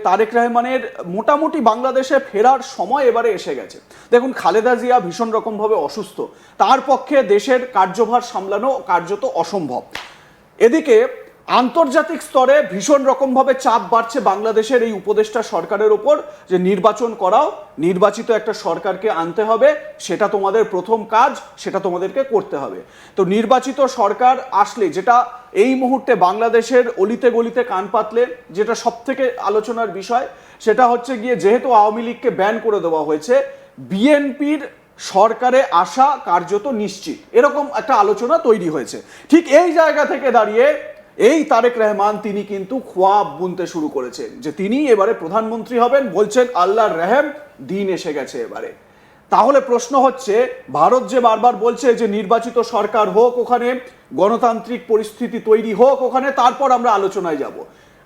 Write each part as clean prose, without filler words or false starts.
তারেক রহমানের মোটামুটি বাংলাদেশে ফেরার সময় এবারে এসে গেছে। দেখুন, খালেদা জিয়া ভীষণ রকমভাবে অসুস্থ, তার পক্ষে দেশের কার্যভার সামলানো কার্যত অসম্ভব। এদিকে আন্তর্জাতিক স্তরে ভীষণ রকমভাবে চাপ বাড়ছে বাংলাদেশের এই উপদেষ্টা সরকারের ওপর, যে নির্বাচন করাও, নির্বাচিত একটা সরকারকে আনতে হবে, সেটা তোমাদের প্রথম কাজ, সেটা তোমাদেরকে করতে হবে। তো নির্বাচিত সরকার আসলে যেটা এই মুহূর্তে বাংলাদেশের অলিতে গলিতে কান পাতলে যেটা সব থেকে আলোচনার বিষয়, সেটা হচ্ছে গিয়ে যেহেতু আওয়ামী লীগকে ব্যান করে দেওয়া হয়েছে, বিএনপির সরকারে আসা কার্যত নিশ্চিত, এরকম একটা আলোচনা তৈরি হয়েছে। ঠিক এই জায়গা থেকে দাঁড়িয়ে এই তারেক রহমান তিনি কিন্তু খোয়াব বুনতে শুরু করেছেন যে তিনি এবারে প্রধানমন্ত্রী হবেন, বলছেন আল্লাহর রহম, দিন এসে গেছে এবারে। তাহলে প্রশ্ন হচ্ছে, ভারত যে বারবার বলছে যে নির্বাচিত সরকার হোক, ওখানে গণতান্ত্রিক পরিস্থিতি তৈরি হোক, ওখানে তারপর আমরা আলোচনায় যাব।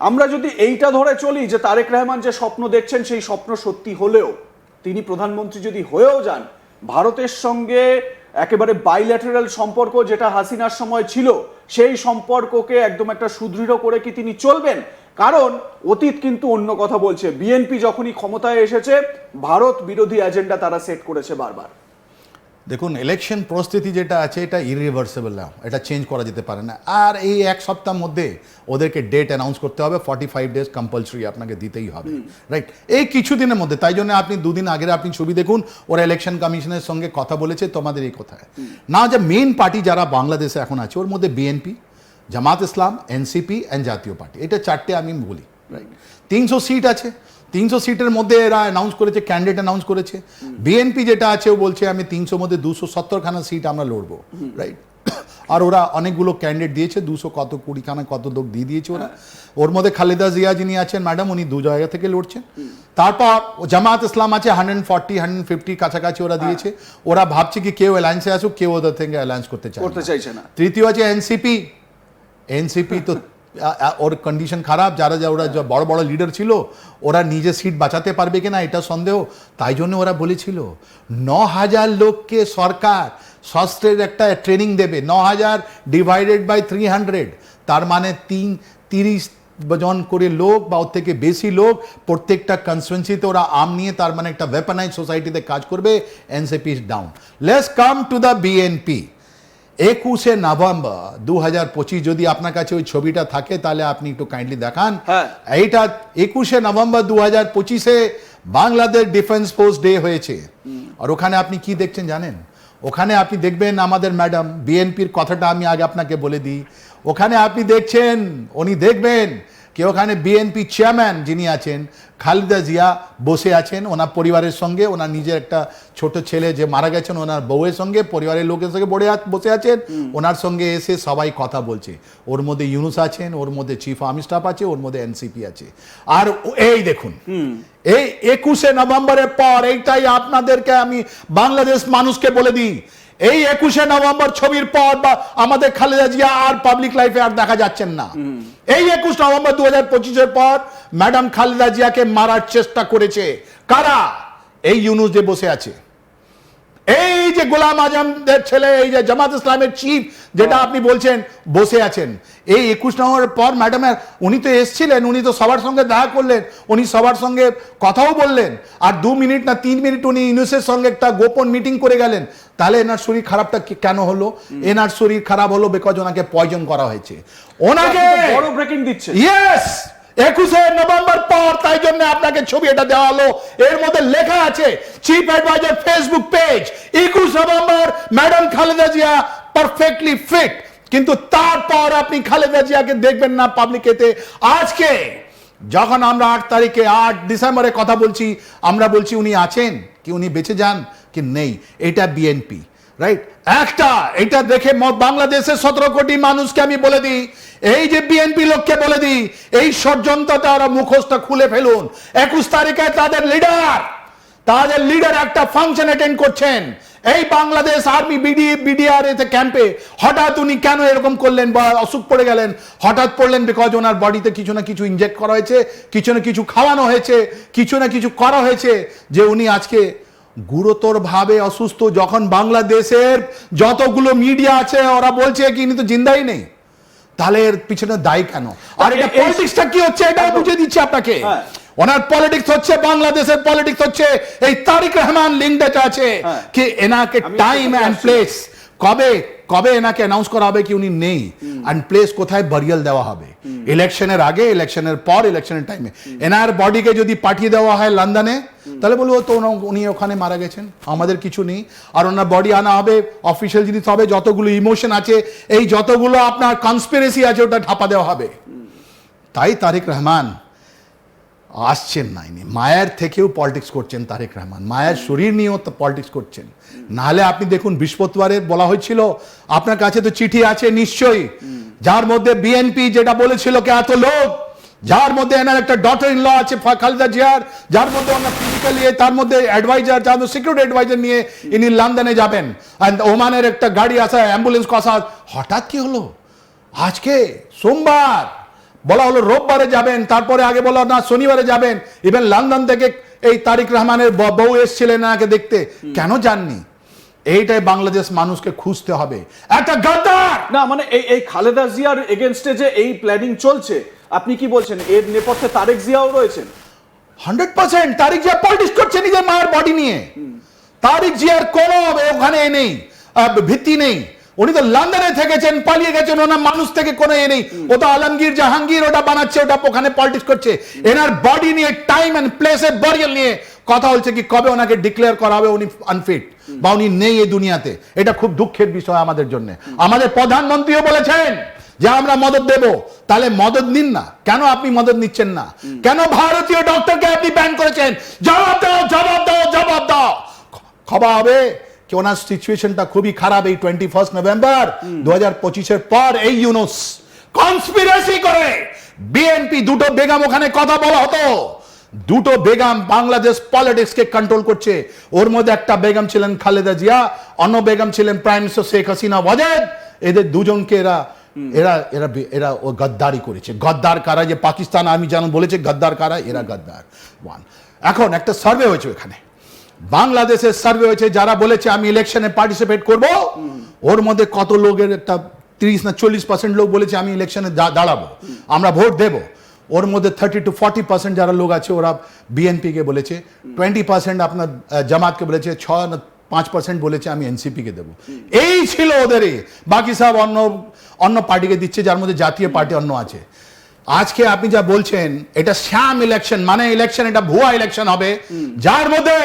আমরা যদি এইটা ধরে চলি যে তারেক রহমান যে স্বপ্ন দেখছেন সেই স্বপ্ন সত্যি হলেও তিনি প্রধানমন্ত্রী যদি হয়েও যান, ভারতের সঙ্গে একেবারে বাইল্যাটারাল সম্পর্ক যেটা হাসিনার সময় ছিল, সেই সম্পর্ককে একদম একটা সুদৃঢ় করে কি তিনি চলবেন? কারণ অতীত কিন্তু অন্য কথা বলছে। বিএনপি যখনই ক্ষমতায় এসেছে, ভারত বিরোধী এজেন্ডা তারা সেট করেছে বারবার। দেখুন, ইলেকশন পরিস্থিতি যেটা আছে এটা ইরিভার্সেবল না, এটা চেঞ্জ করা যেতে পারে না। আর এই এক সপ্তাহের মধ্যে ওদেরকে ডেট অ্যানাউন্স করতে হবে, 45 ডেজ কম্পালসারি আপনাকে দিতেই হবে, রাইট? এই কিছুদিনের মধ্যে। তাই জন্য আপনি দুদিন আগে আপনি ছবি দেখুন, ওরা ইলেকশন কমিশনের সঙ্গে কথা বলেছে তোমাদের এই কথায় না, যে মেইন পার্টি যারা বাংলাদেশে এখন আছে ওর মধ্যে BNP, Jamaat Islam, NCP and জাতীয় পার্টি, এটা চারটে আমি বলি, রাইট? 300 সিট আছে, 300 সিটের মধ্যে এরা অ্যানাউন্স করেছে, ক্যান্ডিডেট অ্যানাউন্স করেছে। বিএনপি যেটা আছে ও বলছে আমি 300 মধ্যে 270খানা সিট আমরা লড়বো, রাইট? আর ওরা অনেকগুলো ক্যান্ডিডেট দিয়েছে, 200 কত 20খানা কত লোক দিয়ে দিয়েছে ওরা। ওর মধ্যে খালেদা জিয়া যিনি আছেন ম্যাডাম, উনি 2 জায়গা থেকে লড়ছেন। তারপর জামাত ইসলাম আছে 140-150 কাছাকাছি ওরা দিয়েছে। ওরা ভাবছে কি কেউ অ্যালায়েন্সে আসুক, কেউ ওদের থেকে অ্যালায়েন্স করতে চাইছে না। তৃতীয় আছে এনসিপি তো ওর কন্ডিশন খারাপ, যারা ওরা বড় বড় লিডার ছিল ওরা নিজে সিট বাঁচাতে পারবে কিনা এটা সন্দেহ। তাই জন্য ওরা বলেছিল 9000 লোককে সরকার শস্ত্রের একটা ট্রেনিং দেবে, 9000 ডিভাইডেড বাই 300, তার মানে 30 জন করে লোক বা ওর থেকে বেশি লোক প্রত্যেকটা কনস্টিটুয়েন্সিতে ওরা আর্ম নিয়ে, তার মানে একটা ওয়েপনাইজ সোসাইটিতে কাজ করবে। NCP is down. Let's come to the BNP. 21শে নভেম্বর 2025, যদি আপনার কাছে ওই ছবিটা থাকে তাহলে আপনি একটু কাইন্ডলি দেখান। এইটা 21শে নভেম্বর 2025-এ বাংলাদেশ ডিফেন্স ফোর্স ডে হয়েছে। আর ওখানে আপনি কি দেখছেন জানেন? ওখানে আপনি দেখবেন আমাদের ম্যাডাম, বিএনপির কথাটা আমি আগে আপনাকে বলে দিই, ওখানে আপনি দেখছেন, উনি দেখবেন কি ওখানে বিএনপি চেয়ারম্যান যিনি আছেন খালেদা জিয়া বসে আছেন ওনার পরিবারের সঙ্গে, ওনার নিজের একটা ছোট ছেলে যে মারা গেছেন ওনার বউয়ের সঙ্গে, পরিবারের লোকের সঙ্গে বসে আছেন, ওনার সঙ্গে এসে সবাই কথা বলছে। ওর মধ্যে ইউনুস আছেন, ওর মধ্যে চিফ আর্মি স্টাফ আছে, ওর মধ্যে এনসিপি আছে। আর এই দেখুন, এই 21শে নভেম্বরের পর, এইটাই আপনাদেরকে আমি বাংলাদেশ মানুষকে বলে দিই, এই 21শে নভেম্বর ছবির পর বা আমাদের খালেদা জিয়া আর পাবলিক লাইফে আর দেখা যাচ্ছেন না। এই 21 নভেম্বর 2025-এর পর ম্যাডাম খালেদা জিয়াকে মারার চেষ্টা করেছে কারা? এই ইউনুস যে বসে আছে, এই যে গোলাম আজমদের ছেলে, এই যে জামাত ইসলামের চিফ যেটা আপনি বলছেন বসে আছেন। এই 21 নভেম্বরের পর ম্যাডামের, উনি তো এসছিলেন, উনি তো সবার সঙ্গে দেখা করলেন, উনি সবার সঙ্গে কথাও বললেন, আর 2 মিনিট না 3 মিনিট উনি ইউনুসের সঙ্গে একটা গোপন মিটিং করে গেলেন। তাহলে এনার শরীর খারাপটা কেন হলো? এনার শরীর খারাপ হলো বিকজ ওনাকে পয়জন করা হয়েছে। ওনাকে বড় ব্রেকিং দিচ্ছে। ইয়েস, 21শে নভেম্বর পর, তাই জন্য আপনাকে ছবি এটা দেওয়া হলো। এর মধ্যে লেখা আছে chief adviser Facebook page, 21 November madam Khaleda Zia perfectly fit. কিন্তু তারপর আপনি খালেদা জিয়াকে দেখবেন না পাবলিকেতে। আজকে যখন আমরা 8 ডিসেম্বরে কথা বলছি, আমরা বলছি উনি আছেন কি, উনি বেঁচে যান কি নেই, এটা বিএনপি, রাইট? এটা দেখে বাংলাদেশের 17 কোটি মানুষকে আমি বলে দিই, এই যে বিএনপি লোককে বলে দিই, এই ষড়যন্ত্রটা ওরা মুখোশটা খুলে ফেলুন। 21 তারিখে তাদের লিডার একটা ফাংশন অ্যাটেন্ড করছেন এই বাংলাদেশ আর্মি বিডিআর এতে ক্যাম্পে। হঠাৎ উনি কেন এরকম করলেন বা অসুখ পড়ে গেলেন? হঠাৎ পড়লেন বিকজ ওনার বডিতে কিছু না কিছু ইনজেক্ট করা হয়েছে, কিছু না কিছু খাওয়ানো হয়েছে, কিছু না কিছু করা হয়েছে, যে উনি আজকে গুরুতরভাবে অসুস্থ। যখন বাংলাদেশের যতগুলো মিডিয়া আছে ওরা বলছে কি ইনি তো জিন্দাই নেই, তাহলে এর পিছনে দায়ী কেন? আর এটা পলিটিক্সটা কি হচ্ছে এটা বুঝিয়ে দিচ্ছি আপনাকে। ওনার পলিটিক্স হচ্ছে, বাংলাদেশের পলিটিক্স হচ্ছে এই তারিক রহমান লিঙ্কড আছে হ্যাঁ। কি এনাকে আমি টাইম সেখানে অ্যান্ড আসছি। প্লেস কবে কবে এনাকে অ্যানাউন্স করা হবে কি উনি নেই, অ্যান্ড প্লেস কোথায় বারিয়াল দেওয়া হবে, ইলেকশনের আগে, ইলেকশনের পর, ইলেকশনের টাইমে। এনার বডিকে যদি পাঠিয়ে দেওয়া হয় লন্ডনে, তাহলে বলবো তো উনি ওখানে মারা গেছেন, আমাদের কিছু নেই। আর ওনার বডি আনা হবে, অফিসিয়াল জিনিস হবে, যতগুলো ইমোশন আছে, এই যতগুলো আপনার কনস্পিরেসি আছে, ওটা ঢাপা দেওয়া হবে। তাই তারেক রহমান আসছেন না, ইনি মায়ের থেকেও পলিটিক্স করছেন। তারেক রহমান মায়ের শরীর নিয়েও তো পলিটিক্স করছেন। নাহলে আপনি দেখুন, বৃহস্পতিবারে বলা হয়েছিল, আপনার কাছে তো চিঠি আছে নিশ্চয়ই, যার মধ্যে বিএনপি যেটা বলেছিল কি এত লোক, যার মধ্যে এনার একটা ডটার ইন ল আছে খালেদা জিয়ার, যার মধ্যে ওনার ফিজিক্যালি, তার মধ্যে অ্যাডভাইজার, যার মধ্যে সিকিউরিটি অ্যাডভাইজার নিয়ে ইনি লন্ডনে যাবেন, আর ওমানের একটা গাড়ি আসা, অ্যাম্বুলেন্স আসা, হঠাৎ কি হলো আজকে সোমবার, বলা হলো রোববারে যাবেন, তারপরে আগে বলা না শনিবারে যাবেন। ইভেন লন্ডন থেকে এই তারিক রহমানের বউ এসেছিলেন এনাকে দেখতে, কেন যাননি? এইটাই বাংলাদেশ মানুষকে খুঁজতে হবে। একটা গাদ্দার না মানে এই খালেদা জিয়ার এগেনস্টে যে এই প্ল্যানিং চলছে, আপনি কি বলছেন এর নেপথ্যে তারেক জিয়াও রয়েছেন? 100% তারিক জিয়া পলিটিক্স করছে নিজের মায়ের বডি নিয়ে। তারিক জিয়ার কোনো ওখানে নেই, ভিত্তি নেই। উনি তো লন্ডনে থেকেছেন, পালিয়ে গেছেন, ওনার মানুষ থেকে কোনো এ নেই। ওটা আলমগীর জাহাঙ্গীর ওটা বানাচ্ছে, ওটা ওখানে পলিটিক্স করছে। এনার বডি নিয়ে, টাইম এন্ড প্লেসে বরিয়াল নিয়ে কথা হচ্ছে কি কবে ওনাকে ডিক্লেয়ার করা হবে উনি আনফিট বা উনি নেই এই দুনিয়াতে। এটা খুব দুঃখের বিষয় আমাদের জন্য। আমাদের প্রধানমন্ত্রীও বলেছেন যে আমরা মদত দেব, তাহলে মদত নিন না। কেন আপনি মদত নিচ্ছেন না? কেন ভারতীয় ডক্টরকে আপনি ব্যান করেছেন? জবাব দাও, জবাব দাও, জবাব দাও। খবর হবে কি ওনার সিচুয়েশনটা খুবই খারাপ। এই 21 নভেম্বর 2025-এর পর এই ইউনুস কনস্পিরেসি করে বিএনপি দুটো বেগম ওখানে কথা বলা হতো, দুটো বেগম বাংলাদেশ পলিটিক্সকে কন্ট্রোল করছে। ওর মধ্যে একটা বেগম ছিলেন খালেদা জিয়া, অন্য বেগম ছিলেন প্রাইম মিনিস্টার শেখ হাসিনা ওয়াজেদ। এদের দুজনকে এরা এরা এরা এরা ও গদ্দারি করেছে। গদ্দার কারা, যে পাকিস্তান আর্মি যেন বলেছে গদ্দার কারা, এরা গদ্দার। ওয়ান এখন একটা সার্ভে হয়েছে এখানে, বাংলাদেশের সার্ভে হয়েছে, যারা বলেছে আমি ইলেকশনে পার্টিসিপেট করব, ওর মধ্যে কত লোকের একটা 30 না 40% লোক বলেছে আমি ইলেকশনে দাঁড়াবো, আমরা ভোট দেব। ওর মধ্যে 30 to 40% যারা লোক আছে ওরা বিএনপি কে বলেছে, 20% আপনার জামাতকে বলেছে, 6 না 5% বলেছে আমি এনসিপি কে দেবো। এই ছিল ওদেরই, বাকি সব অন্য অন্য পার্টিকে দিচ্ছে, যার মধ্যে জাতীয় পার্টি অন্য আছে। আজকে আপনি যা বলছেন এটা শ্যাম ইলেকশন, মানে ইলেকশন এটা ভুয়া ইলেকশন হবে, যার মধ্যে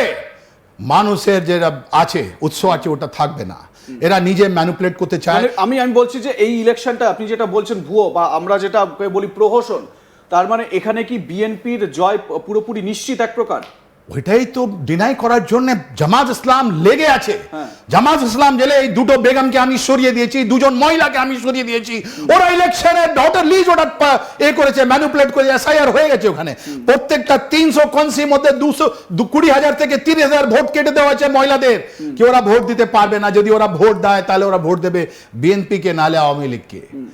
মানুষের যেটা আছে উৎসাহ আছে ওটা থাকবে না। এরা নিজে ম্যানিপুলেট করতে চায়। মানে আমি বলছি যে এই ইলেকশনটা আপনি যেটা বলছেন ভুয়ো, বা আমরা যেটা বলি প্রহসন, তার মানে এখানে কি বিএনপির জয় পুরোপুরি নিশ্চিত এক প্রকার? ওইটাই তো ডিনাই করার জন্য জামাত ইসলাম লেগে আছে। হ্যাঁ। জামাত ইসলাম জেলে এই দুটো বেগমকে আমি সরিয়ে দিয়েছি, দুজন মহিলাকে আমি সরিয়ে দিয়েছি, ওরা ইলেকশনের ডটার লিজ ওটা এ করেছে, ম্যানিপুলেট করে এসআইআর হয়ে গেছে ওখানে। প্রত্যেকটা 300 কনসির মধ্যে 220,000 থেকে 30,000 ভোট কেটে দেওয়া হয়েছে মহিলাদের, কি ওরা ভোট দিতে পারবে না। যদি ওরা ভোট দেয় তাহলে ওরা ভোট দেবে বিএনপি কে, নাহলে আওয়ামী লীগকে।